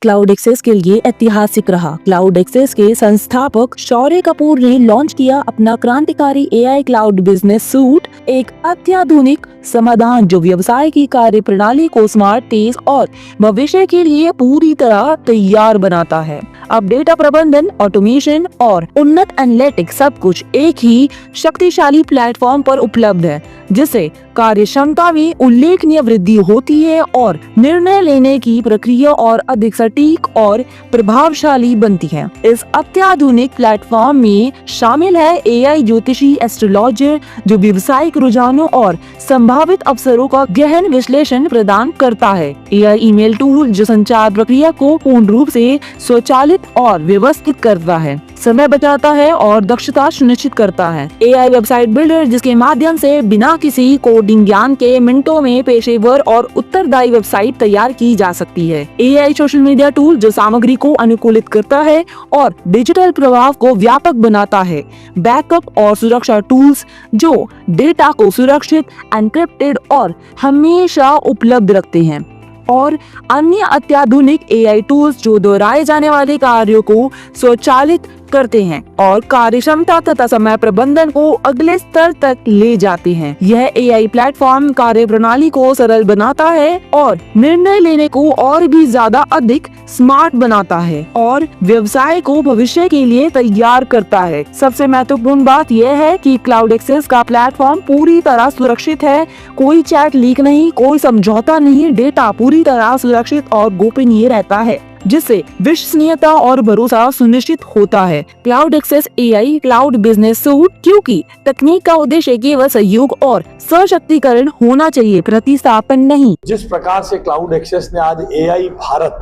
Cloud access के लिए ऐतिहासिक रहा। क्लाउड एक्सेस के संस्थापक शौर्य कपूर ने लॉन्च किया अपना क्रांतिकारी एआई क्लाउड बिजनेस सूट, एक अत्याधुनिक समाधान जो व्यवसाय की कार्य प्रणाली को स्मार्ट, तेज और भविष्य के लिए पूरी तरह तैयार बनाता है। अब डेटा प्रबंधन, ऑटोमेशन और उन्नत एनालिटिक्स सब कुछ एक ही शक्तिशाली प्लेटफॉर्म पर उपलब्ध है, जिससे कार्य क्षमता में उल्लेखनीय वृद्धि होती है और निर्णय लेने की प्रक्रिया और अधिक सटीक और प्रभावशाली बनती है। इस अत्याधुनिक प्लेटफॉर्म में शामिल है एआई ज्योतिषी एस्ट्रोलॉजर, जो व्यावसायिक रुझानों और संभावित अवसरों का गहन विश्लेषण प्रदान करता है। एआई ईमेल टूल, जो संचार प्रक्रिया को पूर्ण रूप से स्वचालित और व्यवस्थित करता है, समय बचाता है और दक्षता सुनिश्चित करता है। एआई वेबसाइट बिल्डर, जिसके माध्यम से बिना किसी कोडिंग ज्ञान के मिनटों में पेशेवर और उत्तरदायी वेबसाइट तैयार की जा सकती है। एआई सोशल मीडिया टूल, जो सामग्री को अनुकूलित करता है और डिजिटल प्रभाव को व्यापक बनाता है। बैकअप और सुरक्षा टूल्स, जो डेटा को सुरक्षित, एन्क्रिप्टेड और हमेशा उपलब्ध रखते हैं। और अन्य अत्याधुनिक एआई टूल्स, जो दोहराए जाने वाले कार्यों को स्वचालित करते हैं और कार्यक्षमता तथा समय प्रबंधन को अगले स्तर तक ले जाते हैं। यह एआई प्लेटफॉर्म कार्य प्रणाली को सरल बनाता है और निर्णय लेने को और भी ज्यादा अधिक स्मार्ट बनाता है और व्यवसाय को भविष्य के लिए तैयार करता है। सबसे महत्वपूर्ण बात यह है कि क्लाउड एक्सेस का प्लेटफॉर्म पूरी तरह सुरक्षित है। कोई चैट लीक नहीं, कोई समझौता नहीं, डेटा पूरी तरह सुरक्षित और गोपनीय रहता है, जिससे विश्वसनीयता और भरोसा सुनिश्चित होता है। Cloud access AI cloud business suite, क्योंकि तकनीक का उद्देश्य केवल सहयोग और सशक्तिकरण होना चाहिए, प्रतिस्थापन नहीं। जिस प्रकार से क्लाउड एक्सेस ने आज एआई भारत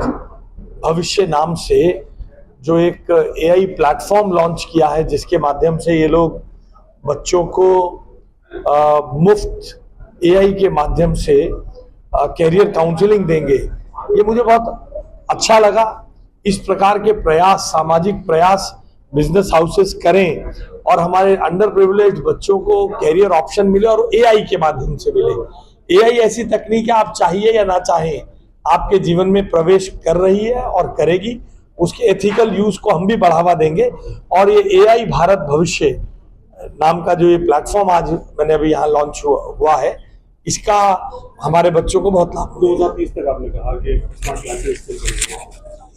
भविष्य नाम से जो एक एआई प्लेटफॉर्म लॉन्च किया है, जिसके माध्यम से ये लोग बच्चों को मुफ्त एआई के माध्यम से कैरियर काउंसलिंग देंगे, ये मुझे बहुत अच्छा लगा। इस प्रकार के प्रयास, सामाजिक प्रयास बिजनेस हाउसेस करें और हमारे अंडर प्रिविलेज्ड बच्चों को कैरियर ऑप्शन मिले और एआई के माध्यम से मिले। एआई ऐसी तकनीक है, आप चाहिए या ना चाहें, आपके जीवन में प्रवेश कर रही है और करेगी। उसके एथिकल यूज को हम भी बढ़ावा देंगे और ये एआई भारत भविष्य नाम का जो ये प्लेटफॉर्म आज मैंने अभी यहाँ लॉन्च हुआ है, इसका हमारे बच्चों को बहुत लाभ। 2030 तक आपने कहा कि स्मार्ट क्लासेस,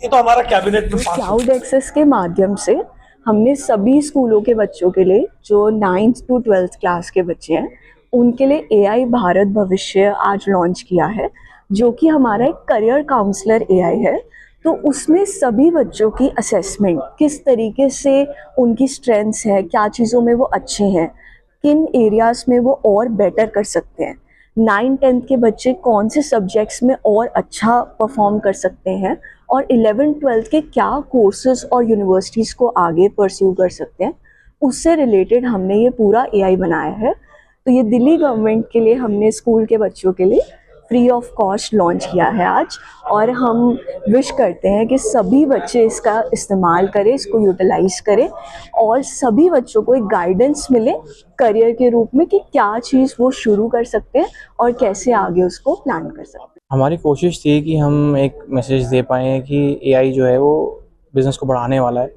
ये तो हमारा कैबिनेट में क्लाउड एक्सेस के माध्यम से हमने सभी स्कूलों के बच्चों के लिए, जो 9th to 12th क्लास के बच्चे हैं, उनके लिए एआई भारत भविष्य आज लॉन्च किया है, जो कि हमारा एक करियर काउंसलर एआई है। तो उसमें सभी बच्चों की असेसमेंट, किस तरीके से उनकी स्ट्रेंथ्स है, क्या चीज़ों में वो अच्छे हैं, किन एरियाज़ में वो और बेटर कर सकते हैं, 9th-10th के बच्चे कौन से सब्जेक्ट्स में और अच्छा परफॉर्म कर सकते हैं और 11th-12th के क्या कोर्सेज और यूनिवर्सिटीज़ को आगे परस्यू कर सकते हैं, उससे रिलेटेड हमने ये पूरा एआई बनाया है। तो ये दिल्ली गवर्नमेंट के लिए हमने स्कूल के बच्चों के लिए फ्री ऑफ कॉस्ट लॉन्च किया है आज, और हम विश करते हैं कि सभी बच्चे इसका इस्तेमाल करें, इसको यूटिलाइज़ करें और सभी बच्चों को एक गाइडेंस मिले करियर के रूप में कि क्या चीज़ वो शुरू कर सकते हैं और कैसे आगे उसको प्लान कर सकते हैं। हमारी कोशिश थी कि हम एक मैसेज दे पाएँ कि एआई जो है वो बिज़नेस को बढ़ाने वाला है।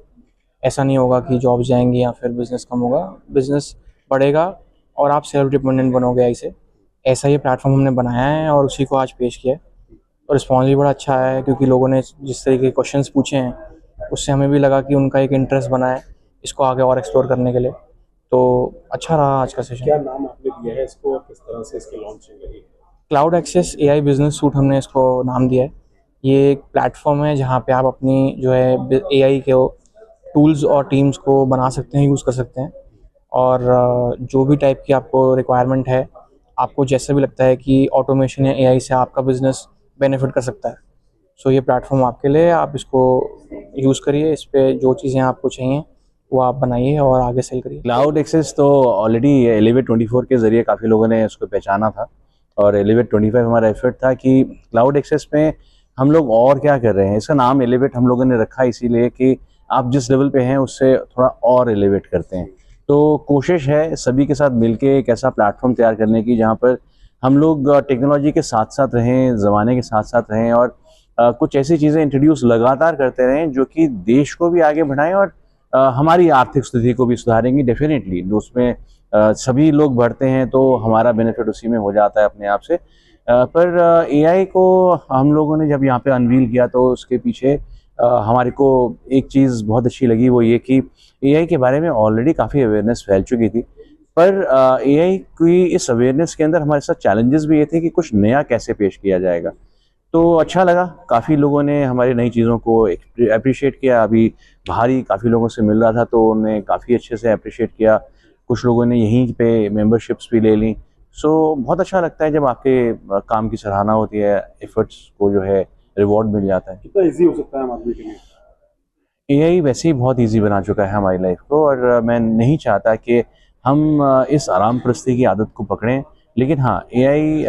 ऐसा नहीं होगा कि जॉब जाएंगी या फिर बिज़नेस कम होगा, बिज़नेस बढ़ेगा और आप सेल्फ डिपेंडेंट बनोगे एआई से। ऐसा ही प्लेटफॉर्म हमने बनाया है और उसी को आज पेश किया है और रिस्पॉन्स भी बड़ा अच्छा है, क्योंकि लोगों ने जिस तरीके के क्वेश्चंस पूछे हैं उससे हमें भी लगा कि उनका एक इंटरेस्ट बना है इसको आगे और एक्सप्लोर करने के लिए। तो अच्छा रहा आज का सेशन। क्या नाम आपने दिया है इसको और किस तरह से इसकी लॉन्चिंग रही? Cloud access AI business suite हमने इसको नाम दिया है। ये एक प्लेटफॉर्म है जहाँ पे आप अपनी जो है एआई के टूल्स और टीम्स को बना सकते हैं, यूज़ कर सकते हैं, और जो भी टाइप की आपको रिक्वायरमेंट है, आपको जैसे भी लगता है कि ऑटोमेशन या एआई से आपका बिजनेस बेनिफिट कर सकता है, सो ये प्लेटफॉर्म आपके लिए, आप इसको यूज़ करिए, इस पे जो चीज़ें आपको चाहिए वो आप बनाइए और आगे सेल करिए। क्लाउड एक्सेस तो ऑलरेडी एलिवेट 24 के ज़रिए काफ़ी लोगों ने उसको पहचाना था और एलिवेट 25 हमारा एफर्ट था कि क्लाउड एक्सेस में हम लोग और क्या कर रहे हैं। इसका नाम एलिवेट हम लोगों ने रखा इसीलिए कि आप जिस लेवल पे हैं उससे थोड़ा और एलिवेट करते हैं। तो कोशिश है सभी के साथ मिलके एक ऐसा प्लेटफॉर्म तैयार करने की जहाँ पर हम लोग टेक्नोलॉजी के साथ साथ रहें, ज़माने के साथ साथ रहें और कुछ ऐसी चीज़ें इंट्रोड्यूस लगातार करते रहें जो कि देश को भी आगे बढ़ाएं और हमारी आर्थिक स्थिति को भी सुधारेंगी। डेफिनेटली उसमें सभी लोग बढ़ते हैं तो हमारा बेनिफिट उसी में हो जाता है अपने आप से। पर एआई को हम लोगों ने जब यहाँ पे अनवील किया तो उसके पीछे हमारे को एक चीज़ बहुत अच्छी लगी, वो ये कि एआई के बारे में ऑलरेडी काफ़ी अवेयरनेस फैल चुकी थी, पर एआई की इस अवेयरनेस के अंदर हमारे साथ चैलेंजेस भी ये थे कि कुछ नया कैसे पेश किया जाएगा। तो अच्छा लगा, काफ़ी लोगों ने हमारी नई चीज़ों को अप्रिशिएट किया। अभी बाहर ही काफ़ी लोगों से मिल रहा था तो उन्होंने काफ़ी अच्छे से अप्रिशिएट किया। कुछ लोगों ने यहीं पे मेंबरशिप्स भी ले ली। सो बहुत अच्छा लगता है जब आपके काम की सराहना होती है, एफर्ट्स को जो है रिवॉर्ड मिल जाता है। कितना इजी हो सकता है आम आदमी के लिए? एआई वैसे ही बहुत इजी बना चुका है हमारी लाइफ को, और मैं नहीं चाहता कि हम इस आराम प्रस्ती की आदत को पकड़ें। लेकिन हाँ, एआई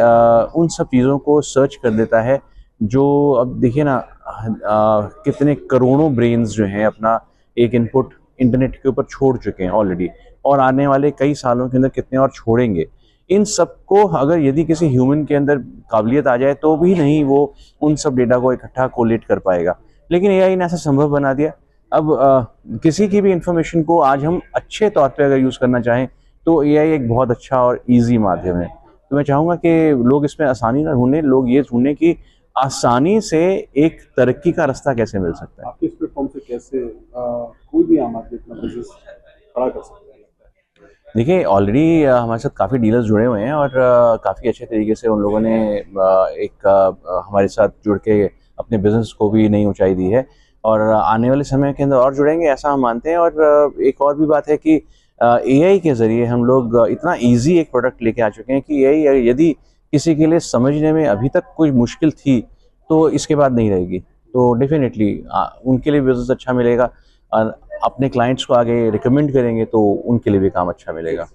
उन सब चीज़ों को सर्च कर देता है जो, अब देखिए ना, कितने करोड़ों ब्रेन्स जो हैं अपना एक इनपुट इंटरनेट के ऊपर छोड़ चुके हैं ऑलरेडी, और आने वाले कई सालों के अंदर कितने और छोड़ेंगे। इन सब को अगर यदि किसी ह्यूमन के अंदर काबिलियत आ जाए तो भी नहीं वो उन सब डेटा को इकट्ठा कोलेट कर पाएगा, लेकिन एआई ने ऐसा संभव बना दिया। अब किसी की भी इंफॉर्मेशन को आज हम अच्छे तौर पे अगर यूज़ करना चाहें तो एआई एक बहुत अच्छा और इजी माध्यम है। तो मैं चाहूँगा कि लोग इसमें आसानी ना ढूंढें, लोग ये ढूंढें कि आसानी से एक तरक्की का रास्ता कैसे मिल सकता है। आपके इस प्लेटफॉर्म से कैसे कोई भी आम आदमी अपना बिजनेस खड़ा कर सकता है? देखिए, ऑलरेडी हमारे साथ काफ़ी डीलर्स जुड़े हुए हैं और काफ़ी अच्छे तरीके से उन लोगों ने हमारे साथ जुड़ के अपने बिज़नेस को भी नई ऊंचाई दी है, और आने वाले समय के अंदर और जुड़ेंगे ऐसा हम मानते हैं। और एक और भी बात है कि एआई के ज़रिए हम लोग इतना इजी एक प्रोडक्ट लेके आ चुके हैं कि एआई यदि किसी के लिए समझने में अभी तक कोई मुश्किल थी तो इसके बाद नहीं रहेगी। तो डेफिनेटली उनके लिए बिज़नेस अच्छा मिलेगा, और अपने क्लाइंट्स को आगे रिकमेंड करेंगे तो उनके लिए भी काम अच्छा मिलेगा।